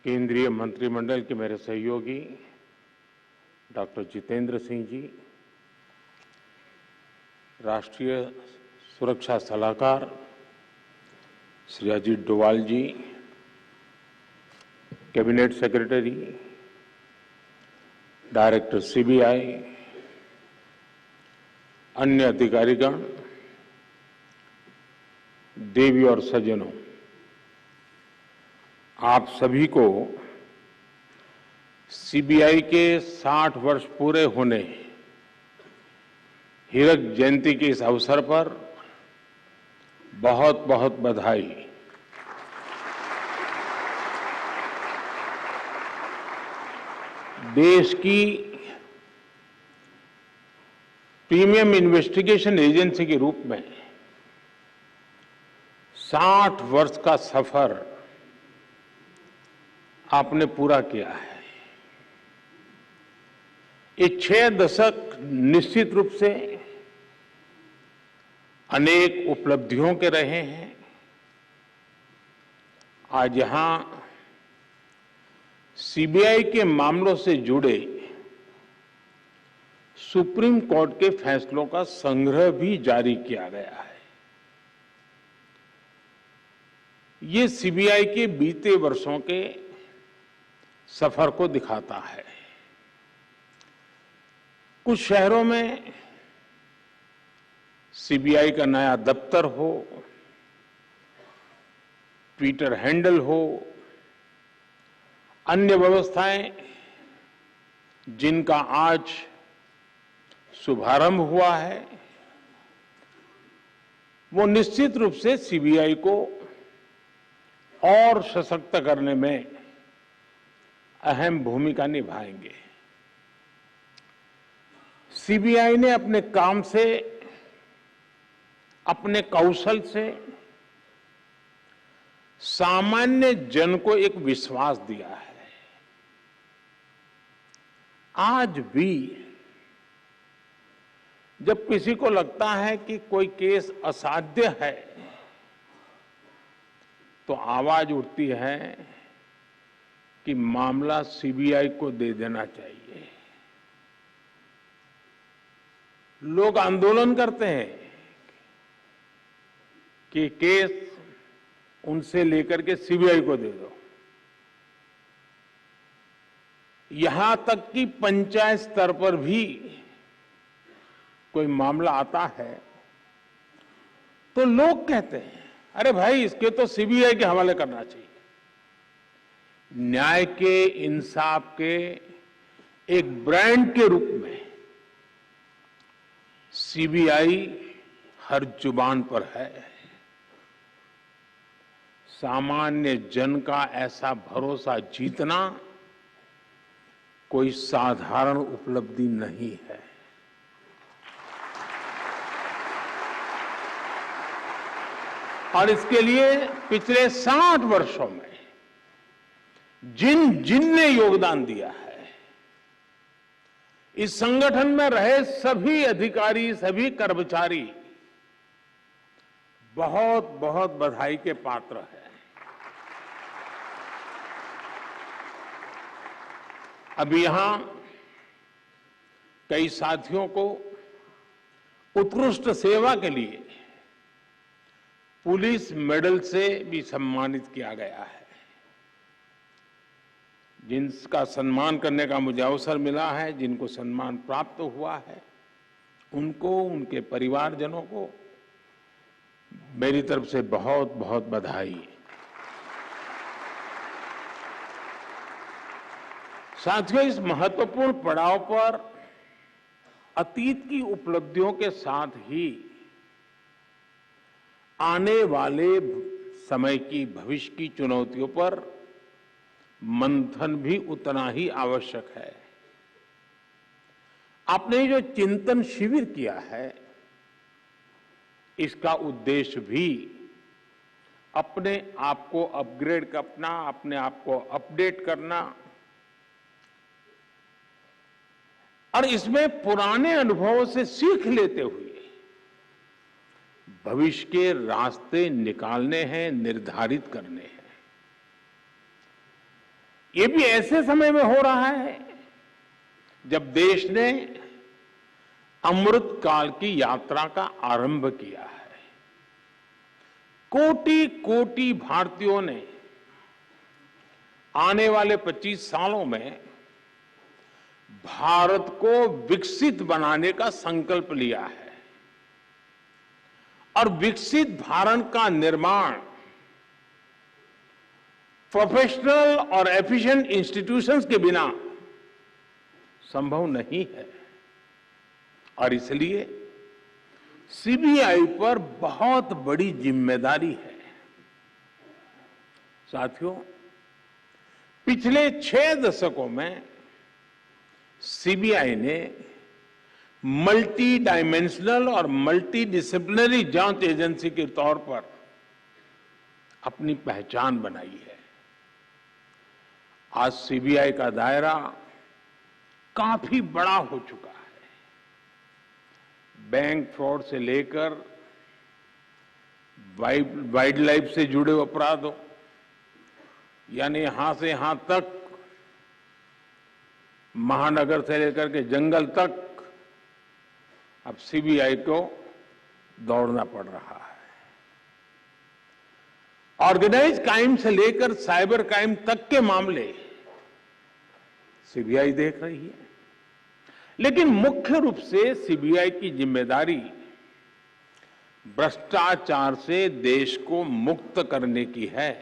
केंद्रीय मंत्रिमंडल के मेरे सहयोगी डॉक्टर जितेंद्र सिंह जी, राष्ट्रीय सुरक्षा सलाहकार श्री अजीत डोवाल जी, कैबिनेट सेक्रेटरी, डायरेक्टर सीबीआई, अन्य अधिकारीगण, देवी और सज्जनों, आप सभी को सीबीआई के 60 वर्ष पूरे होने हीरक जयंती के इस अवसर पर बहुत बहुत बधाई। देश की प्रीमियम इन्वेस्टिगेशन एजेंसी के रूप में 60 वर्ष का सफर आपने पूरा किया है। ये 6 दशक निश्चित रूप से अनेक उपलब्धियों के रहे हैं। आज यहां सीबीआई के मामलों से जुड़े सुप्रीम कोर्ट के फैसलों का संग्रह भी जारी किया गया है। ये सीबीआई के बीते वर्षों के सफर को दिखाता है। कुछ शहरों में सीबीआई का नया दफ्तर हो, ट्विटर हैंडल हो, अन्य व्यवस्थाएं जिनका आज शुभारंभ हुआ है, वो निश्चित रूप से सीबीआई को और सशक्त करने में अहम भूमिका निभाएंगे। सीबीआई ने अपने काम से, अपने कौशल से सामान्य जन को एक विश्वास दिया है। आज भी जब किसी को लगता है कि कोई केस असाध्य है, तो आवाज उठती है कि मामला सीबीआई को दे देना चाहिए। लोग आंदोलन करते हैं कि केस उनसे लेकर के सीबीआई को दे दो। यहां तक कि पंचायत स्तर पर भी कोई मामला आता है तो लोग कहते हैं, अरे भाई इसके तो सीबीआई के हवाले करना चाहिए। न्याय के, इंसाफ के एक ब्रांड के रूप में सीबीआई हर जुबान पर है। सामान्य जन का ऐसा भरोसा जीतना कोई साधारण उपलब्धि नहीं है। और इसके लिए पिछले 60 वर्षों में जिन ने योगदान दिया है, इस संगठन में रहे सभी अधिकारी, सभी कर्मचारी बहुत बहुत बधाई के पात्र हैं। अभी यहां कई साथियों को उत्कृष्ट सेवा के लिए पुलिस मेडल से भी सम्मानित किया गया है। जिनका सम्मान करने का मुझे अवसर मिला है, जिनको सम्मान प्राप्त हुआ है, उनको, उनके परिवारजनों को मेरी तरफ से बहुत बहुत बधाई। साथियों, इस महत्वपूर्ण पड़ाव पर अतीत की उपलब्धियों के साथ ही आने वाले समय की, भविष्य की चुनौतियों पर मंथन भी उतना ही आवश्यक है। आपने जो चिंतन शिविर किया है, इसका उद्देश्य भी अपने आप को अपग्रेड करना, अपने आप को अपडेट करना और इसमें पुराने अनुभवों से सीख लेते हुए भविष्य के रास्ते निकालने हैं, निर्धारित करने हैं। ये भी ऐसे समय में हो रहा है जब देश ने अमृत काल की यात्रा का आरंभ किया है। कोटि कोटि भारतीयों ने आने वाले 25 सालों में भारत को विकसित बनाने का संकल्प लिया है और विकसित भारत का निर्माण प्रोफेशनल और एफिशिएंट इंस्टीट्यूशंस के बिना संभव नहीं है और इसलिए सीबीआई पर बहुत बड़ी जिम्मेदारी है। साथियों, पिछले 6 दशकों में सीबीआई ने मल्टी डायमेंशनल और मल्टी डिसिप्लिनरी जांच एजेंसी के तौर पर अपनी पहचान बनाई है। आज सीबीआई का दायरा काफी बड़ा हो चुका है। बैंक फ्रॉड से लेकर वाइल्ड लाइफ से जुड़े अपराधों, यानी यहां से यहां तक, महानगर से लेकर के जंगल तक अब सीबीआई को दौड़ना पड़ रहा है। ऑर्गेनाइज क्राइम से लेकर साइबर क्राइम तक के मामले सीबीआई देख रही है, लेकिन मुख्य रूप से सीबीआई की जिम्मेदारी भ्रष्टाचार से देश को मुक्त करने की है।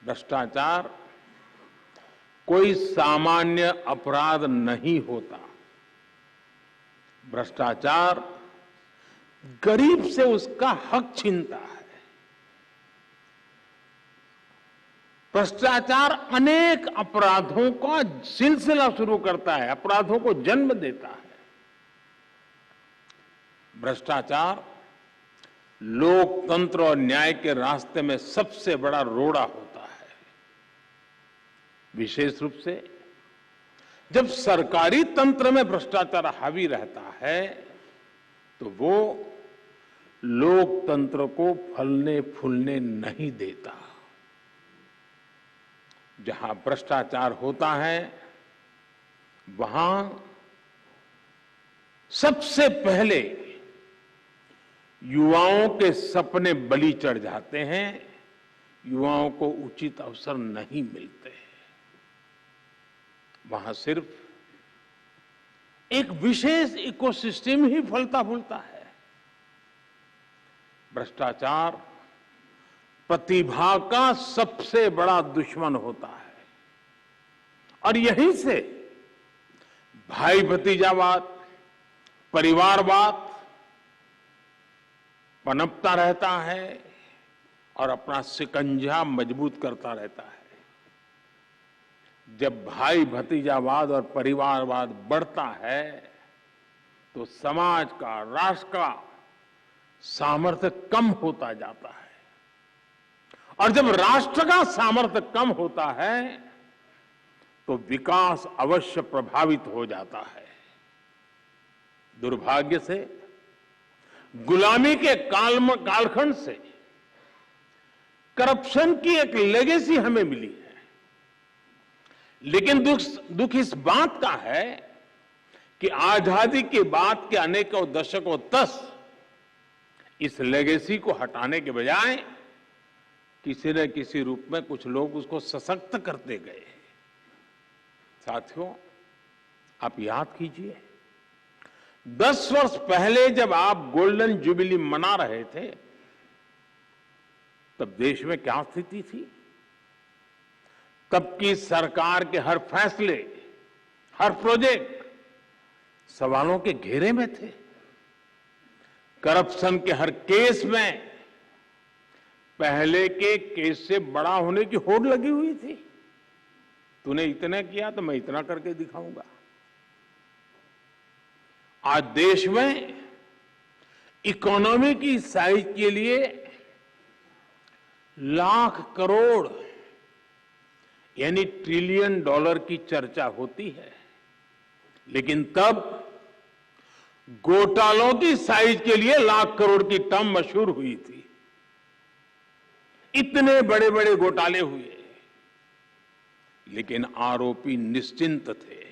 भ्रष्टाचार कोई सामान्य अपराध नहीं होता। भ्रष्टाचार गरीब से उसका हक छीनता है। भ्रष्टाचार अनेक अपराधों का सिलसिला शुरू करता है, अपराधों को जन्म देता है। भ्रष्टाचार लोकतंत्र और न्याय के रास्ते में सबसे बड़ा रोड़ा होता है। विशेष रूप से जब सरकारी तंत्र में भ्रष्टाचार हावी रहता है तो वो लोकतंत्र को फलने फूलने नहीं देता। जहां भ्रष्टाचार होता है वहां सबसे पहले युवाओं के सपने बलि चढ़ जाते हैं, युवाओं को उचित अवसर नहीं मिलते। वहां सिर्फ एक विशेष इकोसिस्टम ही फलता फूलता है। भ्रष्टाचार प्रतिभा का सबसे बड़ा दुश्मन होता है और यहीं से भाई भतीजावाद, परिवारवाद पनपता रहता है और अपना शिकंजा मजबूत करता रहता है। जब भाई भतीजावाद और परिवारवाद बढ़ता है तो समाज का, राष्ट्र का सामर्थ्य कम होता जाता है और जब राष्ट्र का सामर्थ्य कम होता है तो विकास अवश्य प्रभावित हो जाता है। दुर्भाग्य से गुलामी के कालखंड से करप्शन की एक लेगेसी हमें मिली है, लेकिन दुख इस बात का है कि आजादी के बाद के अनेकों दशकों तक इस लेगेसी को हटाने के बजाय किसी न किसी रूप में कुछ लोग उसको सशक्त करते गए। साथियों, आप याद कीजिए 10 वर्ष पहले जब आप गोल्डन जुबिली मना रहे थे तब देश में क्या स्थिति थी? तब की सरकार के हर फैसले, हर प्रोजेक्ट सवालों के घेरे में थे। करप्शन के हर केस में पहले के केस से बड़ा होने की होड़ लगी हुई थी। तूने इतना किया तो मैं इतना करके दिखाऊंगा। आज देश में इकोनॉमी की साइज के लिए लाख करोड़ यानी ट्रिलियन डॉलर की चर्चा होती है, लेकिन तब घोटालों की साइज के लिए लाख करोड़ की टर्म मशहूर हुई थी। इतने बड़े बड़े घोटाले हुए लेकिन आरोपी निश्चिंत थे।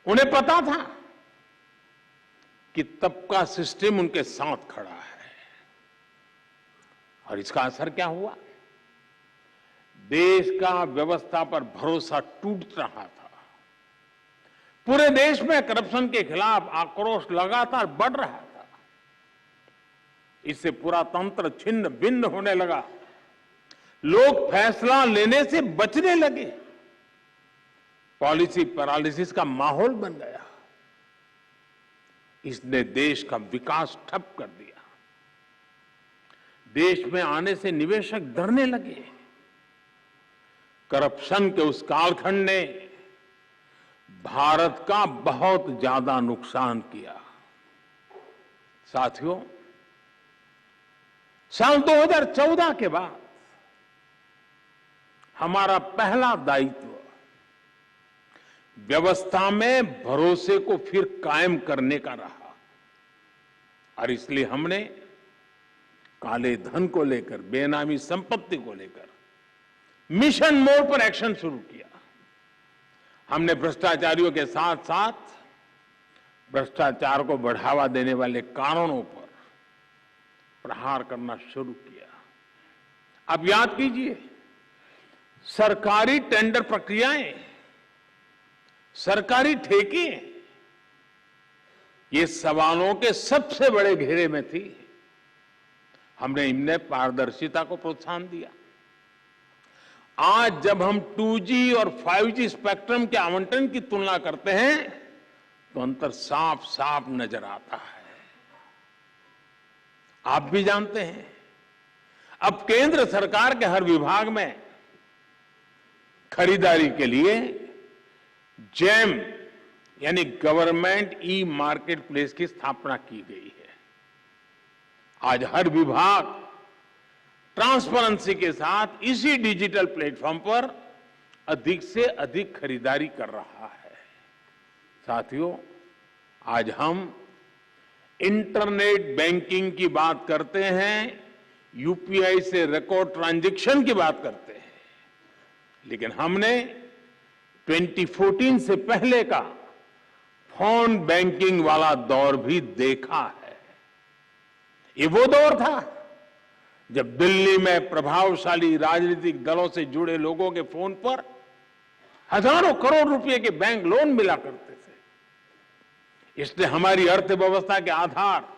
उन्हें पता था कि तब का सिस्टम उनके साथ खड़ा है। और इसका असर क्या हुआ? देश का व्यवस्था पर भरोसा टूट रहा था। पूरे देश में करप्शन के खिलाफ आक्रोश लगातार बढ़ रहा था। इससे पूरा तंत्र छिन्न भिन्न होने लगा। लोग फैसला लेने से बचने लगे। पॉलिसी पैरालिसिस का माहौल बन गया। इसने देश का विकास ठप कर दिया। देश में आने से निवेशक डरने लगे। करप्शन के उस कालखंड ने भारत का बहुत ज्यादा नुकसान किया। साथियों, साल 2014 के बाद हमारा पहला दायित्व व्यवस्था में भरोसे को फिर कायम करने का रहा। और इसलिए हमने काले धन को लेकर, बेनामी संपत्ति को लेकर मिशन मोड पर एक्शन शुरू किया। हमने भ्रष्टाचारियों के साथ साथ भ्रष्टाचार को बढ़ावा देने वाले कारणों पर प्रहार करना शुरू किया। अब याद कीजिए, सरकारी टेंडर प्रक्रियाएं, सरकारी ठेके, ये सवालों के सबसे बड़े घेरे में थी। हमने इनमें पारदर्शिता को प्रोत्साहन दिया। आज जब हम 2G और 5G स्पेक्ट्रम के आवंटन की तुलना करते हैं तो अंतर साफ साफ नजर आता है। आप भी जानते हैं, अब केंद्र सरकार के हर विभाग में खरीदारी के लिए जेम यानी गवर्नमेंट ई मार्केट प्लेस की स्थापना की गई है। आज हर विभाग ट्रांसपेरेंसी के साथ इसी डिजिटल प्लेटफॉर्म पर अधिक से अधिक खरीदारी कर रहा है। साथियों, आज हम इंटरनेट बैंकिंग की बात करते हैं, यूपीआई से रिकॉर्ड ट्रांजैक्शन की बात करते हैं, लेकिन हमने 2014 से पहले का फोन बैंकिंग वाला दौर भी देखा है। ये वो दौर था जब दिल्ली में प्रभावशाली राजनीतिक दलों से जुड़े लोगों के फोन पर हजारों करोड़ रुपए के बैंक लोन मिला करते थे। इसने हमारी अर्थव्यवस्था के आधार,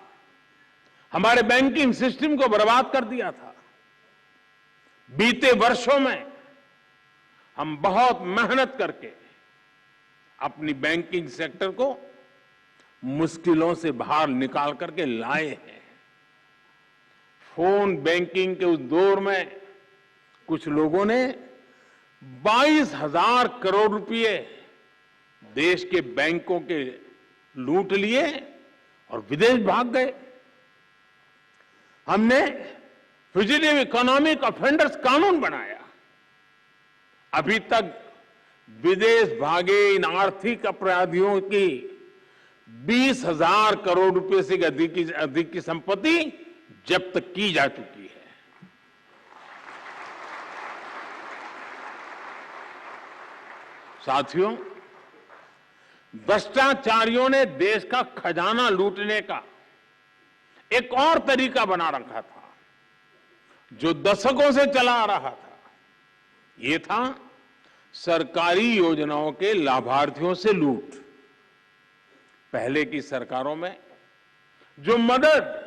हमारे बैंकिंग सिस्टम को बर्बाद कर दिया था। बीते वर्षों में हम बहुत मेहनत करके अपनी बैंकिंग सेक्टर को मुश्किलों से बाहर निकाल करके लाए हैं। फोन बैंकिंग के उस दौर में कुछ लोगों ने 22,000 करोड़ रुपए देश के बैंकों के लूट लिए और विदेश भाग गए। हमने फ्यूजिटिव इकोनॉमिक ऑफेंडर्स कानून बनाया। अभी तक विदेश भागे इन आर्थिक अपराधियों की 20,000 करोड़ रुपए से अधिक की संपत्ति जब्त की जा चुकी है। साथियों, भ्रष्टाचारियों ने देश का खजाना लूटने का एक और तरीका बना रखा था जो दशकों से चला आ रहा था। ये था सरकारी योजनाओं के लाभार्थियों से लूट। पहले की सरकारों में जो मदद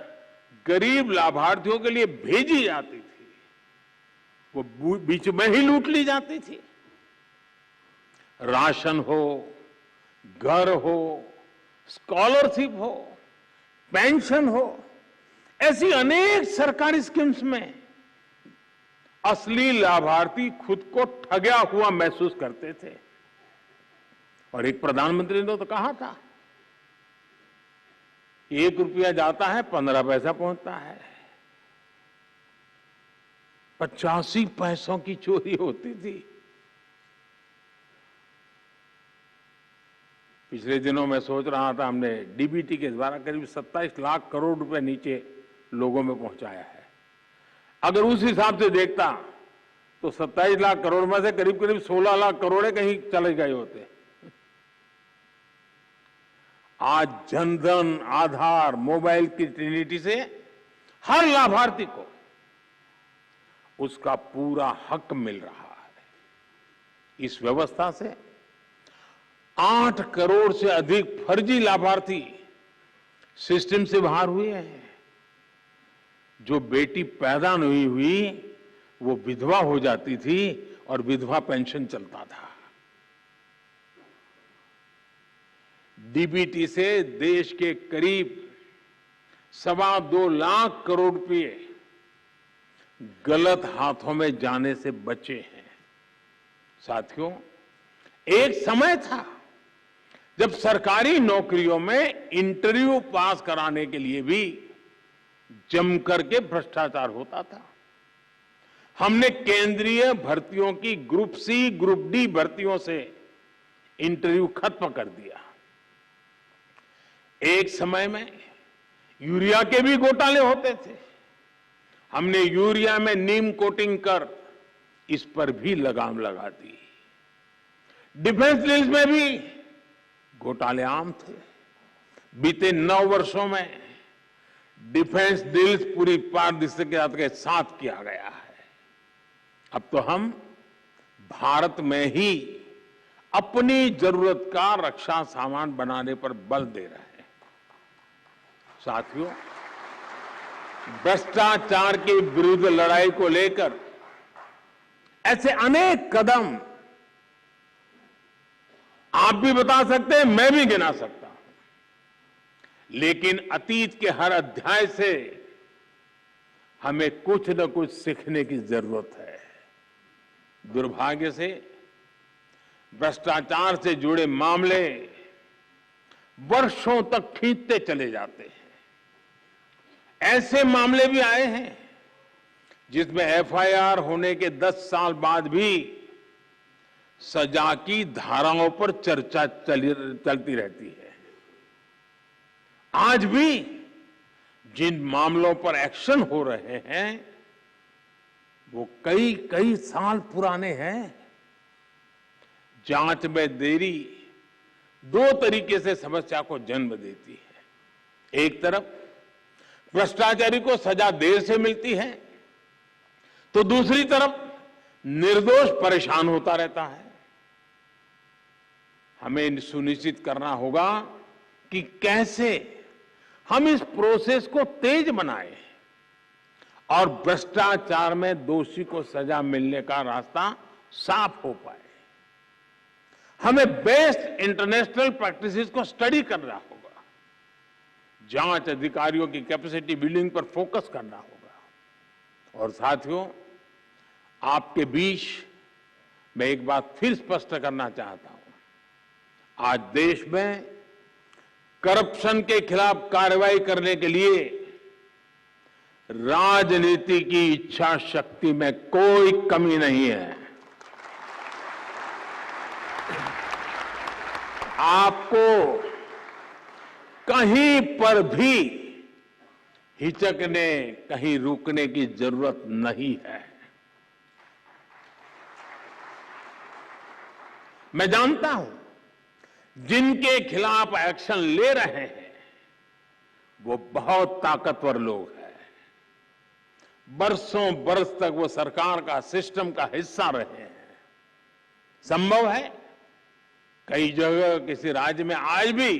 गरीब लाभार्थियों के लिए भेजी जाती थी वो बीच में ही लूट ली जाती थी। राशन हो, घर हो, स्कॉलरशिप हो, पेंशन हो, ऐसी अनेक सरकारी स्कीम्स में असली लाभार्थी खुद को ठगा हुआ महसूस करते थे। और एक प्रधानमंत्री ने तो कहा था, 1 रुपया जाता है 15 पैसा पहुंचता है। 85 पैसों की चोरी होती थी। पिछले दिनों मैं सोच रहा था, हमने डीबीटी के द्वारा करीब 27 लाख करोड़ रुपए नीचे लोगों में पहुंचाया है। अगर उस हिसाब से देखता तो 27 लाख करोड़ में से करीब करीब 16 लाख करोड़ कहीं चले गए होते। आज जनधन, आधार, मोबाइल की ट्रिनिटी से हर लाभार्थी को उसका पूरा हक मिल रहा है। इस व्यवस्था से 8 करोड़ से अधिक फर्जी लाभार्थी सिस्टम से बाहर हुए हैं। जो बेटी पैदा नहीं हुई वो विधवा हो जाती थी और विधवा पेंशन चलता था। डीबीटी से देश के करीब 2.25 लाख करोड़ रुपए गलत हाथों में जाने से बचे हैं। साथियों, एक समय था जब सरकारी नौकरियों में इंटरव्यू पास कराने के लिए भी जमकर के भ्रष्टाचार होता था। हमने केंद्रीय भर्तियों की ग्रुप सी, ग्रुप डी भर्तियों से इंटरव्यू खत्म कर दिया। एक समय में यूरिया के भी घोटाले होते थे। हमने यूरिया में नीम कोटिंग कर इस पर भी लगाम लगा दी। डिफेंस डील्स में भी घोटाले आम थे। बीते 9 वर्षों में डिफेंस डील्स पूरी पारदर्शिता के साथ किया गया है। अब तो हम भारत में ही अपनी जरूरत का रक्षा सामान बनाने पर बल दे रहे हैं। साथियों, भ्रष्टाचार के विरुद्ध लड़ाई को लेकर ऐसे अनेक कदम आप भी बता सकते हैं, मैं भी गिना सकता हूं। लेकिन अतीत के हर अध्याय से हमें कुछ न कुछ सीखने की जरूरत है। दुर्भाग्य से भ्रष्टाचार से जुड़े मामले वर्षों तक खींचते चले जाते हैं। ऐसे मामले भी आए हैं जिसमें एफआईआर होने के 10 साल बाद भी सजा की धाराओं पर चर्चा चलती रहती है। आज भी जिन मामलों पर एक्शन हो रहे हैं वो कई साल पुराने हैं। जांच में देरी 2 तरीके से समस्या को जन्म देती है। एक तरफ भ्रष्टाचारी को सजा देर से मिलती है, तो दूसरी तरफ निर्दोष परेशान होता रहता है। हमें सुनिश्चित करना होगा कि कैसे हम इस प्रोसेस को तेज बनाएं और भ्रष्टाचार में दोषी को सजा मिलने का रास्ता साफ हो पाए। हमें बेस्ट इंटरनेशनल प्रैक्टिसेस को स्टडी करना होगा। जांच अधिकारियों की कैपेसिटी बिल्डिंग पर फोकस करना होगा। और साथियों, आपके बीच मैं एक बात फिर स्पष्ट करना चाहता हूं। आज देश में करप्शन के खिलाफ कार्रवाई करने के लिए राजनीति की इच्छा शक्ति में कोई कमी नहीं है। आपको कहीं पर भी हिचकने, कहीं रुकने की जरूरत नहीं है। मैं जानता हूं जिनके खिलाफ एक्शन ले रहे हैं वो बहुत ताकतवर लोग हैं। बरसों बरस तक वो सरकार का, सिस्टम का हिस्सा रहे हैं। संभव है कई जगह किसी राज्य में आज भी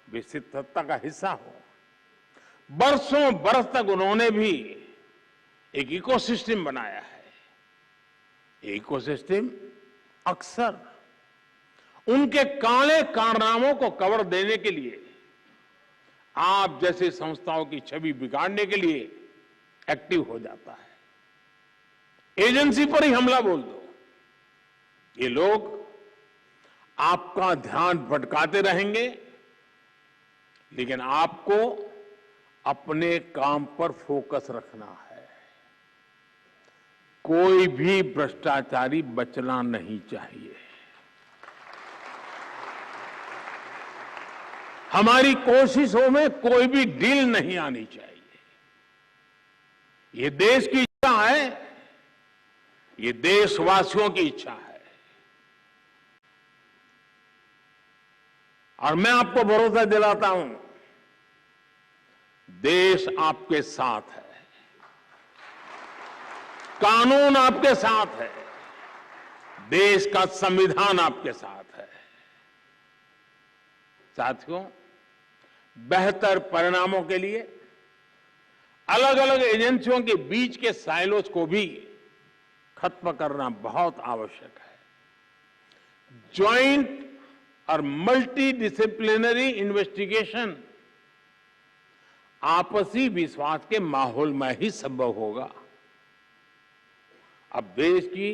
विकसित सत्ता का हिस्सा हो। बरसों बरस तक उन्होंने भी एक इकोसिस्टम बनाया है। इकोसिस्टम अक्सर उनके काले कारनामों को कवर देने के लिए, आप जैसी संस्थाओं की छवि बिगाड़ने के लिए एक्टिव हो जाता है। एजेंसी पर ही हमला बोल दो, ये लोग आपका ध्यान भटकाते रहेंगे, लेकिन आपको अपने काम पर फोकस रखना है। कोई भी भ्रष्टाचारी बचना नहीं चाहिए। हमारी कोशिशों में कोई भी डील नहीं आनी चाहिए। ये देश की इच्छा है ये देशवासियों की इच्छा है और मैं आपको भरोसा दिलाता हूं, देश आपके साथ है, कानून आपके साथ है, देश का संविधान आपके साथ है। साथियों, बेहतर परिणामों के लिए अलग अलग एजेंसियों के बीच के साइलोज को भी खत्म करना बहुत आवश्यक है। ज्वाइंट और मल्टी डिसिप्लिनरी इन्वेस्टिगेशन आपसी विश्वास के माहौल में ही संभव होगा। अब देश की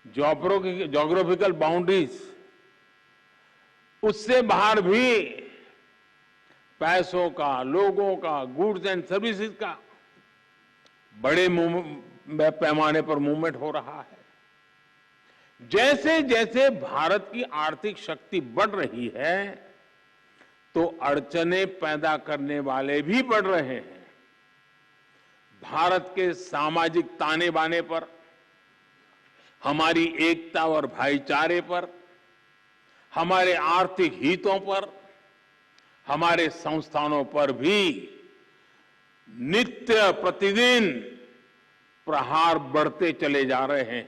ज्योग्राफिकल बाउंड्रीज, उससे बाहर भी पैसों का, लोगों का, गुड्स एंड सर्विसेज का बड़े पैमाने पर मूवमेंट हो रहा है। जैसे जैसे भारत की आर्थिक शक्ति बढ़ रही है, तो अड़चनें पैदा करने वाले भी बढ़ रहे हैं। भारत के सामाजिक ताने बाने पर, हमारी एकता और भाईचारे पर, हमारे आर्थिक हितों पर, हमारे संस्थानों पर भी नित्य प्रतिदिन प्रहार बढ़ते चले जा रहे हैं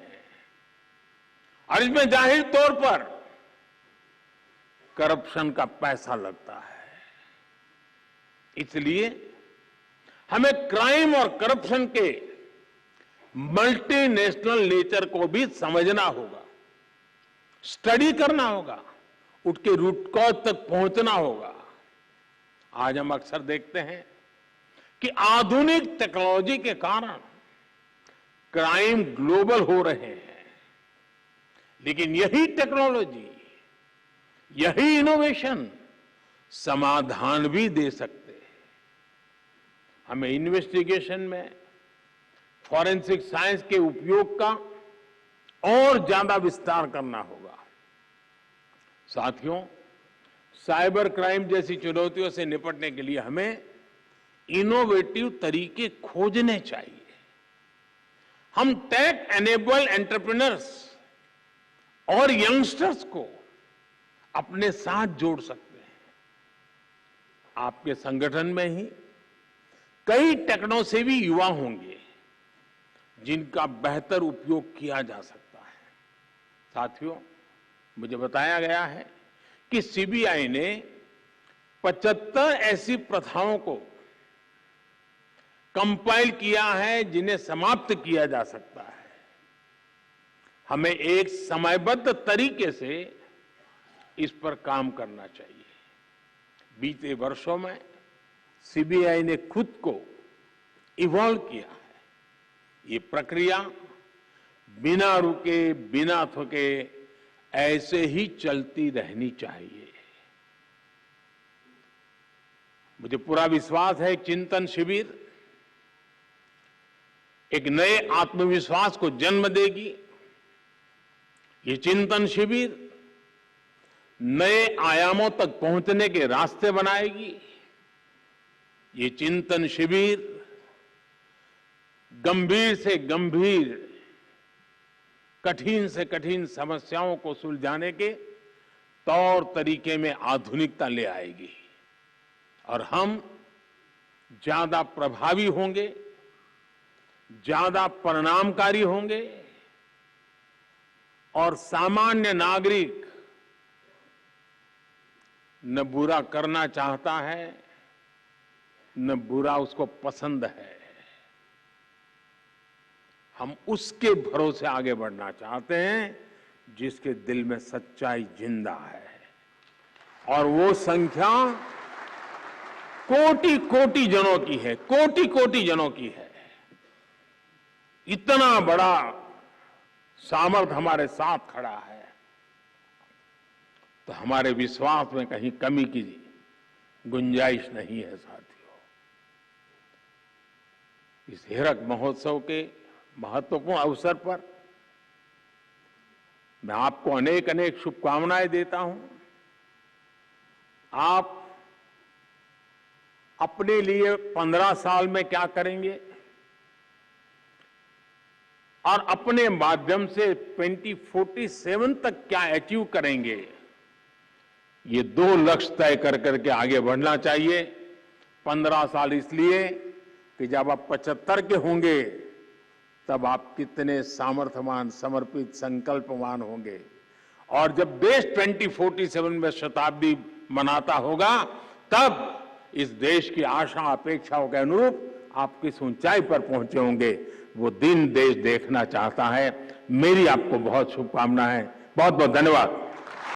और इसमें जाहिर तौर पर करप्शन का पैसा लगता है। इसलिए हमें क्राइम और करप्शन के मल्टीनेशनल नेचर को भी समझना होगा, स्टडी करना होगा, उसके रूट कॉज तक पहुंचना होगा। आज हम अक्सर देखते हैं कि आधुनिक टेक्नोलॉजी के कारण क्राइम ग्लोबल हो रहे हैं, लेकिन यही टेक्नोलॉजी, यही इनोवेशन समाधान भी दे सकते हैं। हमें इन्वेस्टिगेशन में फॉरेंसिक साइंस के उपयोग का और ज्यादा विस्तार करना होगा। साथियों, साइबर क्राइम जैसी चुनौतियों से निपटने के लिए हमें इनोवेटिव तरीके खोजने चाहिए। हम टेक एनेबल एंटरप्रेन्योर्स और यंगस्टर्स को अपने साथ जोड़ सकते हैं। आपके संगठन में ही कई टेक्नोसेवी युवा होंगे जिनका बेहतर उपयोग किया जा सकता है। साथियों, मुझे बताया गया है कि सीबीआई ने 75 ऐसी प्रथाओं को कंपाइल किया है जिन्हें समाप्त किया जा सकता है। हमें एक समयबद्ध तरीके से इस पर काम करना चाहिए। बीते वर्षों में सीबीआई ने खुद को इवॉल्व किया है। ये प्रक्रिया बिना रुके, बिना थके ऐसे ही चलती रहनी चाहिए। मुझे पूरा विश्वास है चिंतन शिविर एक नए आत्मविश्वास को जन्म देगी। ये चिंतन शिविर नए आयामों तक पहुंचने के रास्ते बनाएगी। ये चिंतन शिविर गंभीर से गंभीर, कठिन से कठिन समस्याओं को सुलझाने के तौर तरीके में आधुनिकता ले आएगी और हम ज्यादा प्रभावी होंगे, ज्यादा परिणामकारी होंगे और सामान्य नागरिक न बुरा करना चाहता है, न बुरा उसको पसंद है। हम उसके भरोसे आगे बढ़ना चाहते हैं जिसके दिल में सच्चाई जिंदा है और वो संख्या कोटि कोटि जनों की है, कोटि कोटि जनों की है। इतना बड़ा सामर्थ्य हमारे साथ खड़ा है, तो हमारे विश्वास में कहीं कमी की गुंजाइश नहीं है। साथियों, इस हीरक महोत्सव के महत्वपूर्ण अवसर पर मैं आपको अनेक अनेक शुभकामनाएं देता हूं। आप अपने लिए 15 साल में क्या करेंगे और अपने माध्यम से 2047 तक क्या अचीव करेंगे, ये 2 लक्ष्य तय कर करके आगे बढ़ना चाहिए। 15 साल इसलिए कि जब आप 75 के होंगे तब आप कितने सामर्थ्यवान, समर्पित, संकल्पवान होंगे। और जब देश 2047 में शताब्दी मनाता होगा तब इस देश की आशा अपेक्षाओं के अनुरूप आप किस ऊंचाई पर पहुंचे होंगे, वो दिन देश देखना चाहता है। मेरी आपको बहुत शुभकामनाएं। बहुत बहुत धन्यवाद।